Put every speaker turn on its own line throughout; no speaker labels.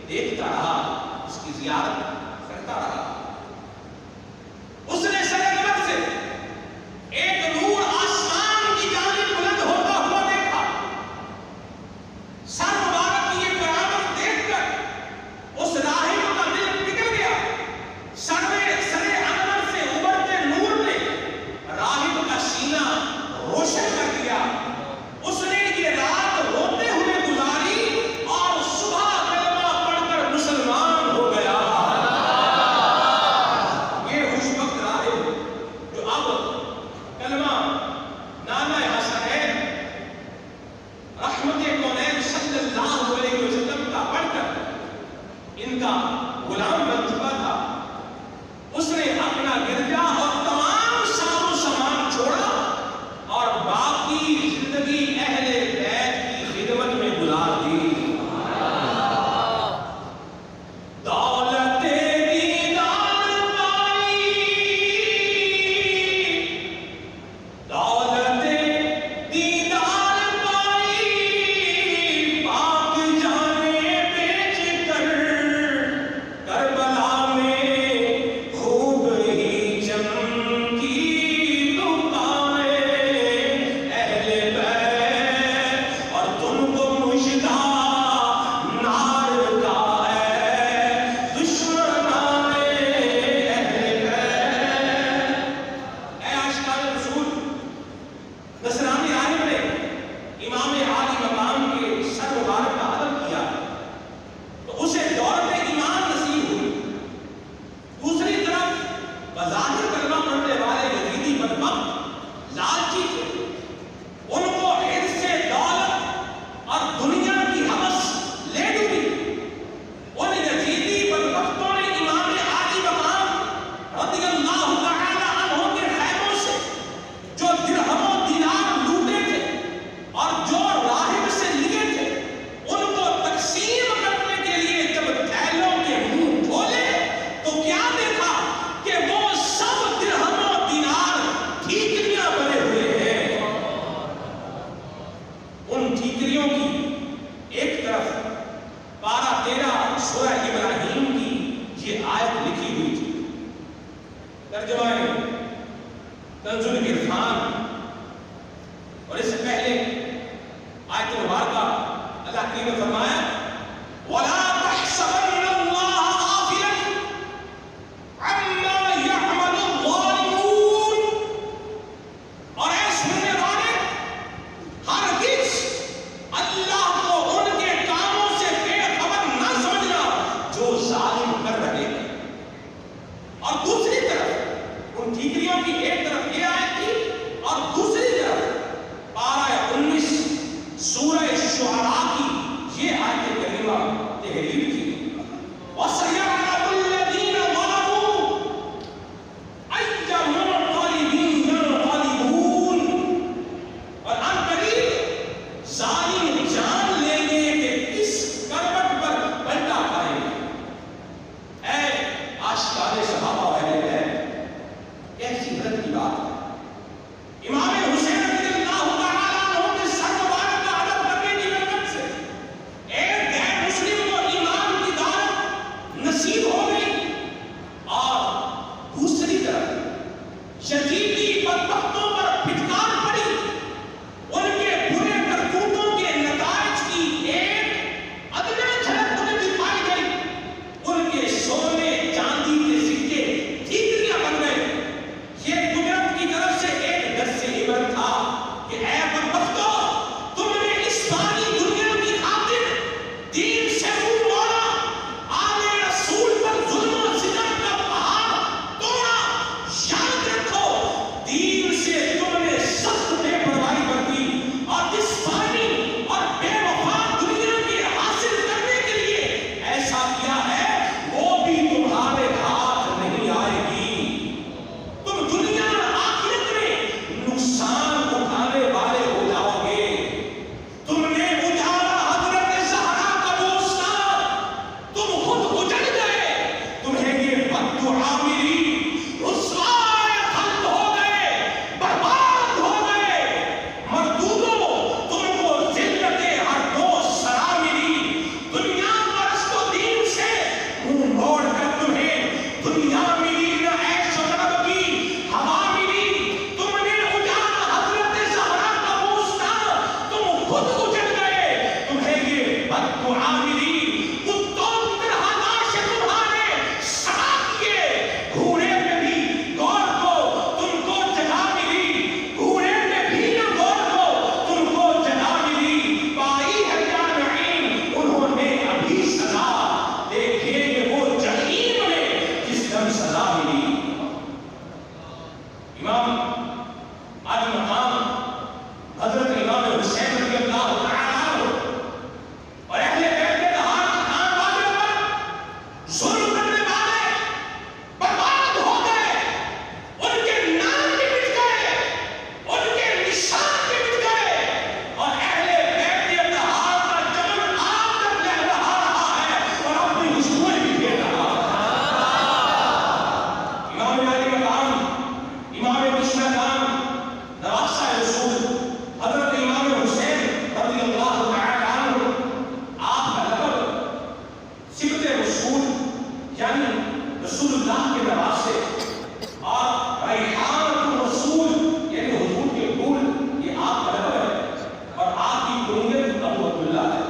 دیکھتا رہا، اس کی زیارت کرتا رہا. اس نے سرنگت سے ایک نور آسمان کی جانب بلند ہوتا ہوا دیکھا. سر مبارک کی یہ کرامت دیکھ کر اس راہب کا دل پگھل گیا. سر انور سے ابھرتے نور نے راہب کا سینہ روشن کر دیا. اس نے یہ رات روتے ہوئے گزاری اور صبح کلمہ پڑھ کر مسلمان ہو گیا. یہ خوش وقت راہب جو اب کلمہ نانا حسنین رحمت کونین صلی اللہ علیہ وسلم کا پڑھ کر ان کا غلام بن چکا تھا، اس نے اپنا گرجا اور تمام ساز و سامان چھوڑا اور باقی زندگی اہل بیت کی خدمت میں گزار دی. دولت دیدار پائی، دولت دیدار پائی، پاک جانے بیچ کر کربلا میں خوب ہی چمکی دکانیں اہل بیت، اور تم کو مجدہ نار کا ہے دشمنان اہل بیت. اے عاشقان رسول، نصرانی راہب نے امام عالی مقام کے سر مبارک کا ادب کیا تو اسے دولت ایمان نصیب ہوئی. دوسری طرف بظاہر کلمہ پڑھنے والے یزیدی بدبخت لالچی تھے. ان کو حرص سے دولت اور دنیا کی ہوس لے ڈوبی. ان یزیدی بدبختوں نے امام عالی مقام رضی اللہ تعالی عنہ کے خیموں سے جو درہم و دینار لوٹے تھے اور جو راہب سے لیے تھے ان کو تقسیم کرنے کے لیے جب تھیلوں کے منہ کھولے تو کیا دیکھا کہ وہ سب درہم و دینار ٹھیکریاں بنے ہوئے ہیں. ان ٹھیکریوں کی ایک طرف پارہ 13 سورہ ابراہیم کی یہ آیت لکھی ہوئی تھی. ترجمہ کنز العرفان. اور اس سے پہلے آیت مبارکہ اللہ کریم نے فرمایا وَلَا تَحْسَبَنَّ اللَّهَ غَافِلًا عَمَّا يَعْمَلُ الظَّالِمُونَ. اور اے سننے والے، ہرگز اللہ کو ان کے کاموں سے بے خبر نہ سمجھنا جو ظالم کر رہے ہیں. اور دوسری طرف ان ٹھیکریوں کی ایک طرف یہ آیت تھی اور یعنی رسول اللہ کے نواسے اور ریحانۃ الرسول یعنی حضور کے پھول، یہ آپ کا لقب ہے اور آپ کی کنیت ابو عبداللہ ہے۔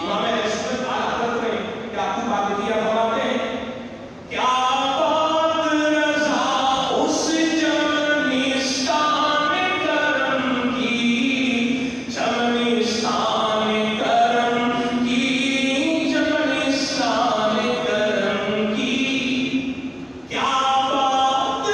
امام اہل سنت اعلیٰ حضرت نے کیا خوب بات دیا فرماتے ہیں، کیا بات رضا اس چمنستان کرم کی، چمنستان کرم کی، چمنستان کرم کی، کیا بات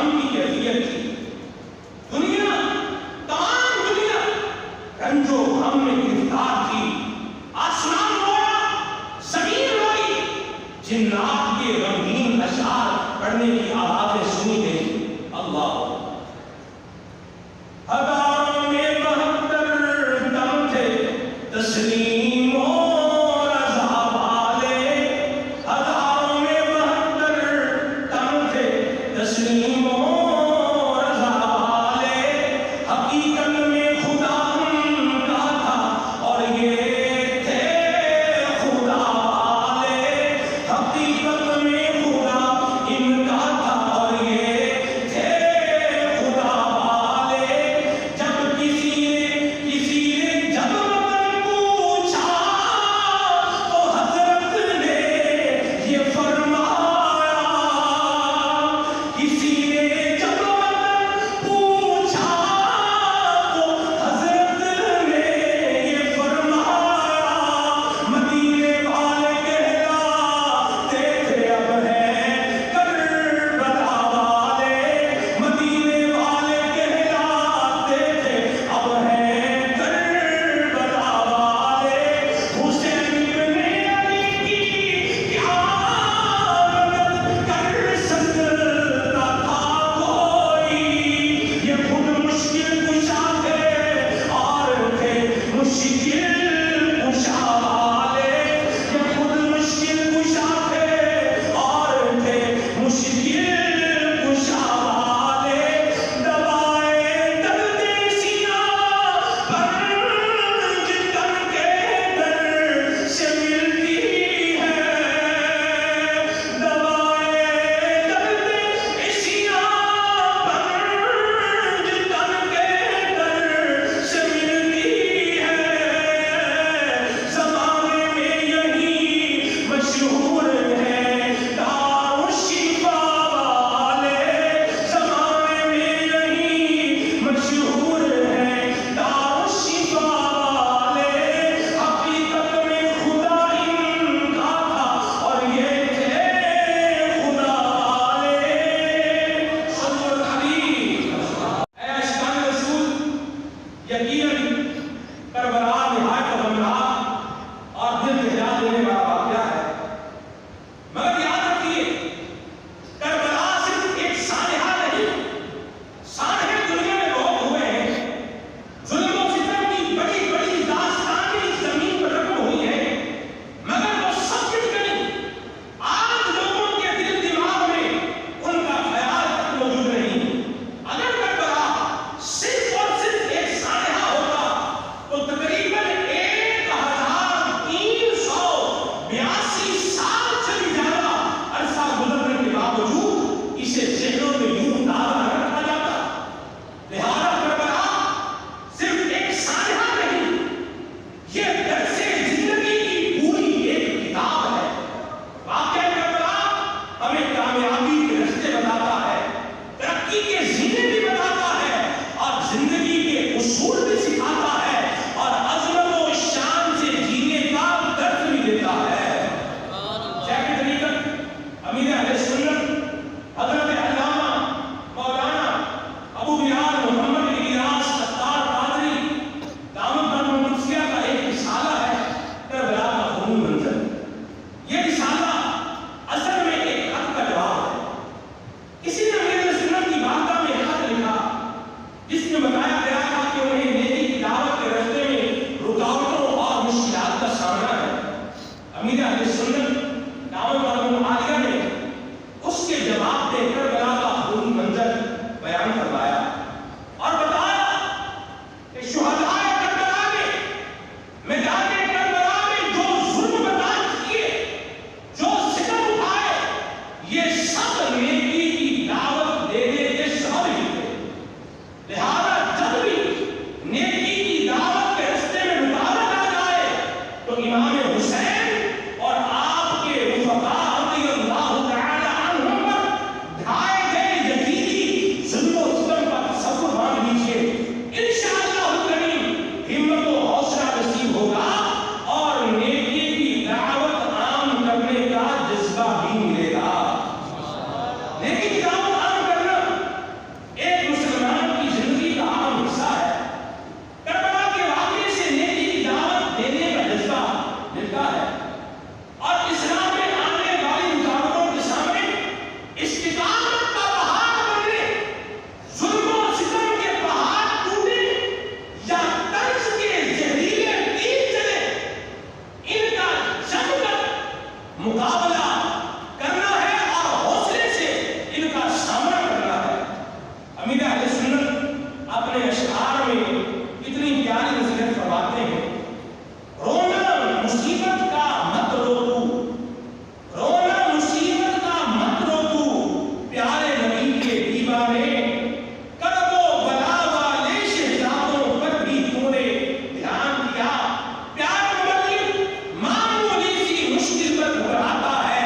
غم کی کیفیت تھی. دنیا، تمام دنیا رنج و غم میں گرفتار تھی. آسمان رویا، زمین روئی، جنات کے غمگین اشعار پڑھنے کی آوازیں سنی گئی. اللہ ہزاروں میں 72 دم تھے تسلیم و رضا والے. ہزاروں میں 72 دم تھے تسلیم و والے کرب و بلا والے شہزادوں پر بھی تو نے دھیان دیا. پیار مبلغ معمولی سی مشکل پر گھبراتا ہے.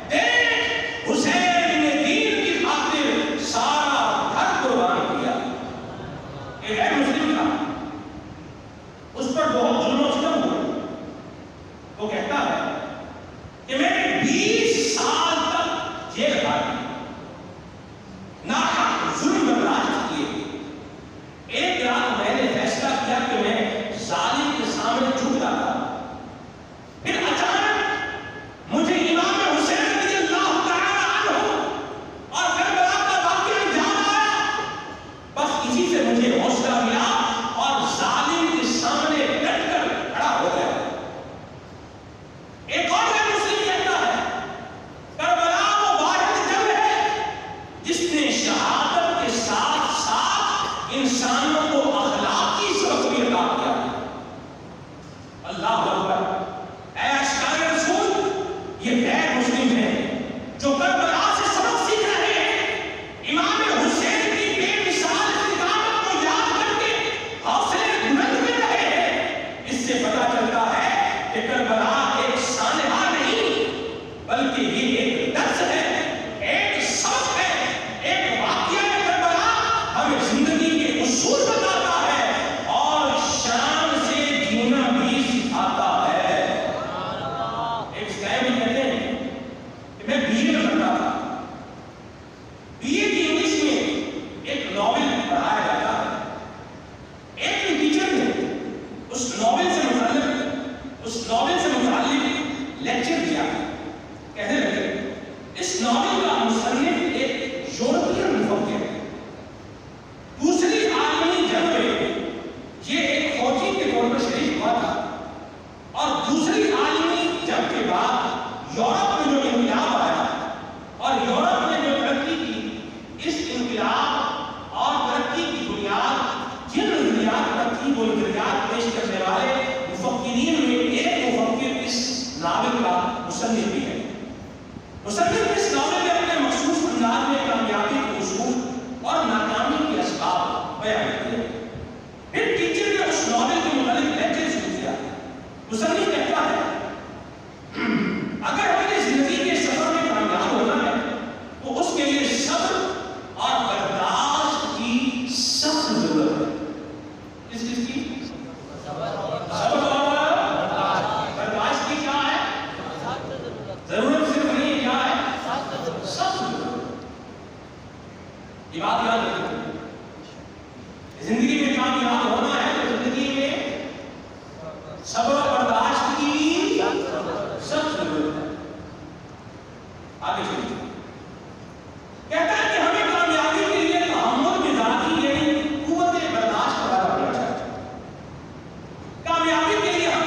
دیکھ حسین نے دین کی خاطر سارا گھر قربان کیا. ایک غیر مسلم تھا, اس پر بہت ظلم و ستم ہوا. وہ کہتا ہے کہ میں نے 20 سال تک جیل کاٹی, ناحق ظلم برداشت کیے. ایک رات میں نے فیصلہ کیا کہ میں ظالم کے سامنے جھک جاتا. پھر اچانک مجھے امام حسین رضی اللہ تعالی عنہ اور کربلا کا واقعہ یاد آیا. بس اسی سے مجھے حوصلہ ملا اور ظالم کے سامنے ڈٹ کر کھڑا ہو گیا. ایک اور مسلم کہتا ہے کربلا وہ واحد جنگ ہے جس نے شہادت کے ساتھ ساتھ انسانوں کو اخلاقی سبق بھی عطا کیا. اللہ اکبر. اے اشکار رسول, یہ غیر مسلم ہیں جو کربلا سے سبق سیکھ رہے ہیں. امام حسین کی بے مثال استقامت کو یاد کر کے حوصلے بلند کر رہے ہیں. اس سے پتہ چلتا ہے کہ کربلا ایک سانحہ نہیں بلکہ یہ ایک درس ہے, ایک سبق ہے. ایک واقعہ کربلا ہمیں زندگی کے اصول بتاتا ہے اور شان سے جینا بھی سکھاتا ہے. ایک شاعر بھی کہتے ہیں کہ میں بی اے میں پڑھتا تھا. بی اے کی انگلش میں ایک ناول پڑھایا جاتا ہے. ایک ٹیچر نے اس ناول سے متعلق لیکچر دیا. کہنے لگے اس ناول کا مصنف ایک یورپین مفکر ہے. دوسری عالمی جنگ میں یہ ایک فوجی کے طور پر شریک ہوا تھا اور دوسری عالمی جنگ کے بعد یورپ میں جو انقلاب آیا اور یورپ نے جو ترقی کی, اس انقلاب اور ترقی کی بنیاد جن نظریات پر تھی وہ نظریات پیش کرنے والے مفکرین میں ایک مفکر اس ناول کا مصنف بھی ہے. مصنف اس ناول میں اپنے مخصوص انداز میں کامیابی کے اصول اور ناکامی کے اسباب بیان کیے. پھر ٹیچر نے اس ناول کے متعلق لیکچر شروع کیا. مصنف کہتا ہے اگر ہمیں زندگی کے سفر میں کامیاب ہونا ہے تو اس کے لیے صبر اور برداشت کی سخت ضرورت ہے. کس کی؟ صبر اور برداشت کی کیا ہے ضرورت. صرف نہیں کیا ہے سخت ضرورت. یہ بات یاد رکھیں, زندگی میں کامیاب ہونا ہے تو زندگی میں صبر اور برداشت کی سخت ضرورت ہے. آگے چلیے. کہتا ہے کہ ہمیں کامیابی کے لیے تحمل مزاجی یعنی قوت برداشت پیدا کرنا چاہیے. کامیابی کے لیے ہم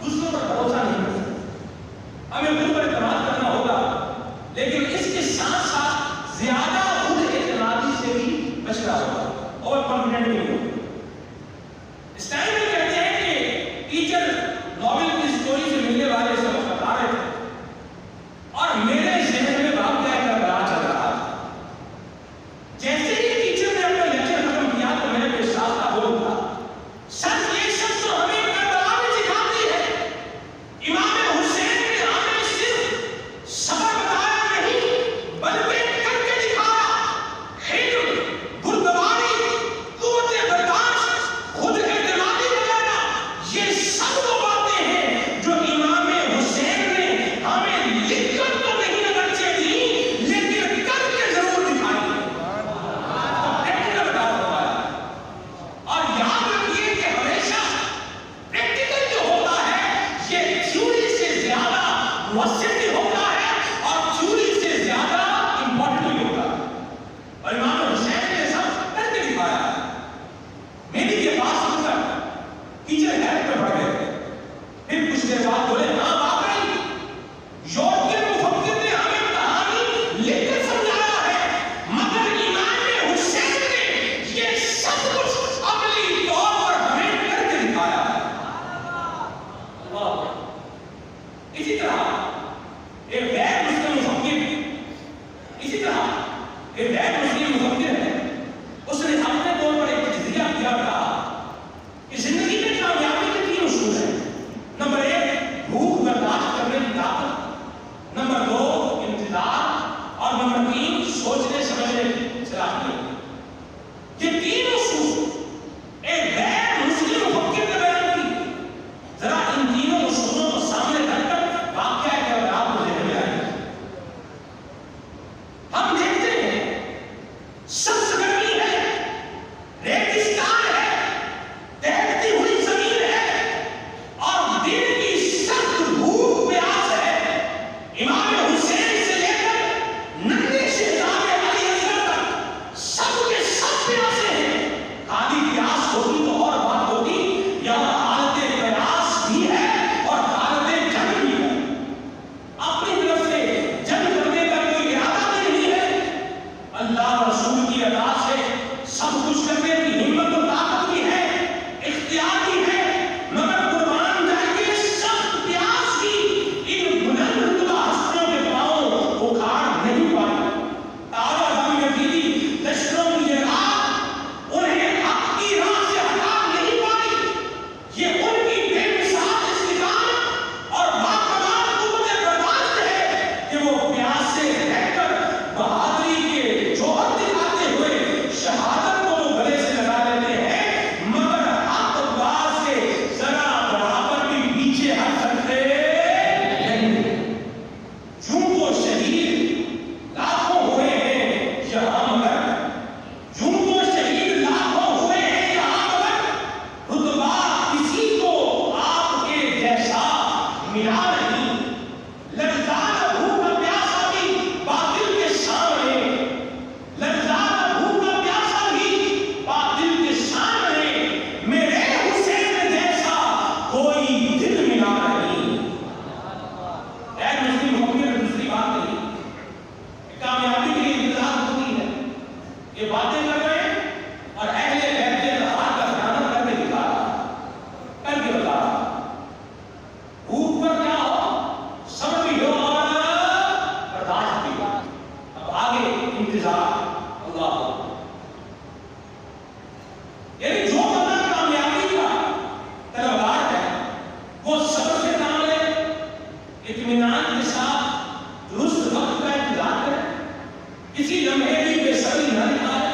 دوسروں پر بھروسہ نہیں کر سکتے, ہمیں خود پر اعتماد کرنا ہوگا, لیکن اس کے ساتھ ساتھ زیادہ خود اعتمادی سے بھی بچنا ہوگا اور کانفیڈنٹ نہیں ہوگا. اس ٹائم میں کہتے ہیں کہ ٹیچر ناول کی سٹوری سے ملنے والے سبق بتا رہے تھے اور میرے ذہن میں واقعہ کربلا چل رہا تھا. جیسے ہی ٹیچر نے اپنا لیکچر ختم کیا تو میں نے ساتھ کا بول تھا سر یہ سب تو ہمیں کربلا میں سکھاتی ہے. امام حسین نے ہمیں صرف صبر بتایا نہیں بلکہ کر کے دکھایا. حلم, بردباری, قوت برداشت, خود اعتمادی وغیرہ یہ سب وہ باتیں ہیں جو امام حسین نے ہمیں لکھ کر تو نہیں اگرچہ دی لیکن کر کے ضرور دکھائی. باتیں کر رہے ہیں اور اہل بیت کے اتحاد کا خیانت کر کے دکھا رہا کر کے بتا رہا اوپر کیا ہو سب بھی ہو اور برداشت بھی ہو. اب آگے انتظار اللہ یعنی جو بندہ کامیابی کا طلبگار ہے وہ صبر سے کام لے اطمینان کے ساتھ درست وقت کا انتظار کرے کسی لمحے بھی بے صبری نہ دکھائے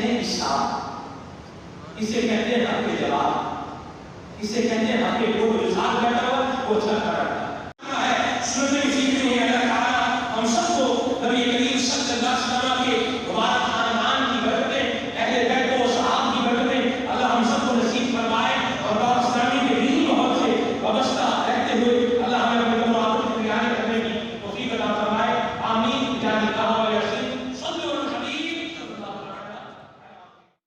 ہیں اسلام، اسے کہتے ہیں حق جواب، اسے کہتے ہیں حق